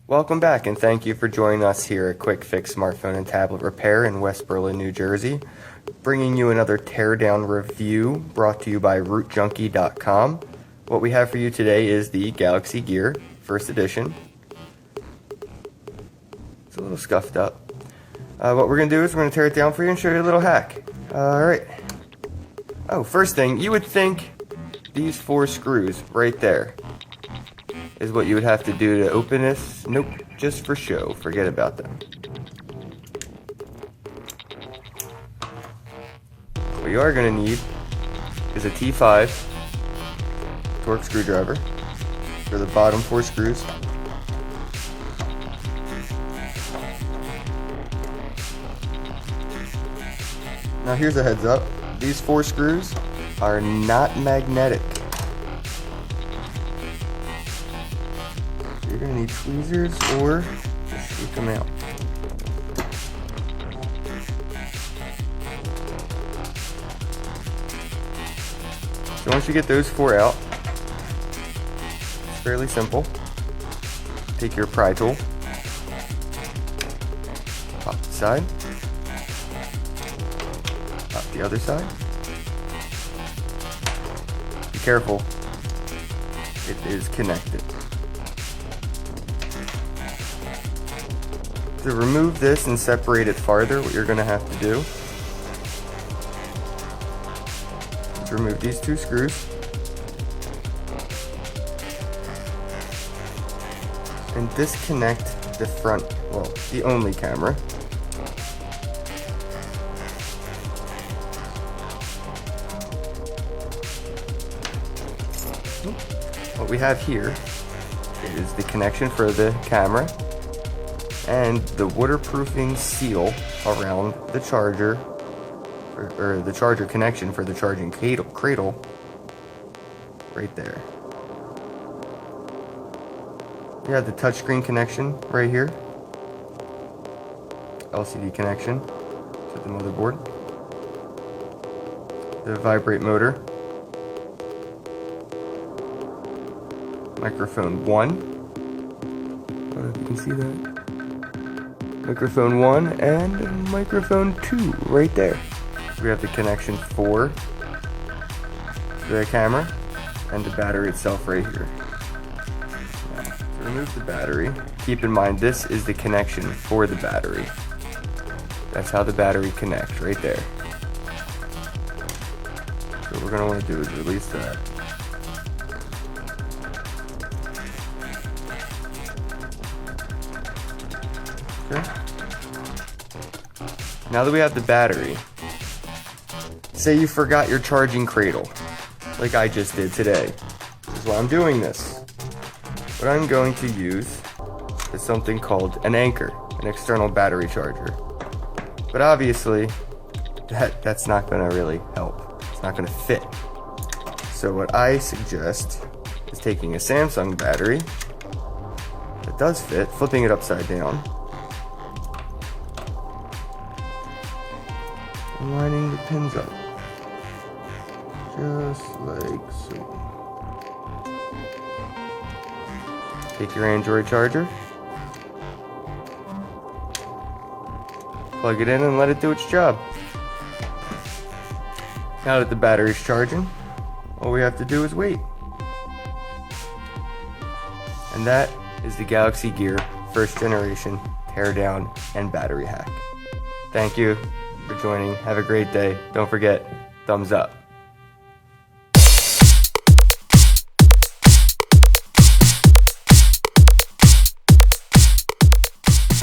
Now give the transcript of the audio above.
Welcome back, and thank you for joining us here at Quick Fix Smartphone and Tablet Repair in West Berlin, New Jersey. Bringing you another teardown review brought to you by Rootjunky.com. What we have for you today is the Galaxy Gear First Edition. It's a little scuffed up. What we're going to do is we're going to tear it down for you and show you a little hack. Alright. Oh, first thing, you would think these 4 screws right there is what you would have to do to open this. Nope, just for show. Forget about them. What you are going to need is a T5 torque screwdriver for the bottom 4 screws. Now here's a heads up. These 4 screws are not magnetic. You're going to need tweezers or just shake them out. So once you get those 4 out, it's fairly simple. Take your pry tool, pop the side, pop the other side. Be careful, it is connected. To remove this and separate it farther, what you're going to have to do is remove these 2 screws and disconnect the front, well, the only camera. What we have here is the connection for the camera and the waterproofing seal around the charger, or the charger connection for the charging cradle right there. You have the touchscreen connection right here, LCD connection to the motherboard, the vibrate motor, microphone 1, I don't know if you can see that. Microphone 1 and microphone 2 right there. We have the connection for the camera and the battery itself right here. Now, to remove the battery, keep in mind this is the connection for the battery. That's how the battery connects right there. So what we're going to want to do is release that. Okay. Now that we have the battery, say you forgot your charging cradle, like I just did today. This is why I'm doing this. What I'm going to use is something called an anchor, an external battery charger. But obviously, that's not going to really help. It's not going to fit. So what I suggest is taking a Samsung battery that does fit, flipping it upside down, and lining the pins up, just like so. Take your Android charger, plug it in and let it do its job. Now that the battery's charging, all we have to do is wait. And that is the Galaxy Gear First Generation Teardown and Battery Hack. Thank you for joining. Have a great day. Don't forget, thumbs up.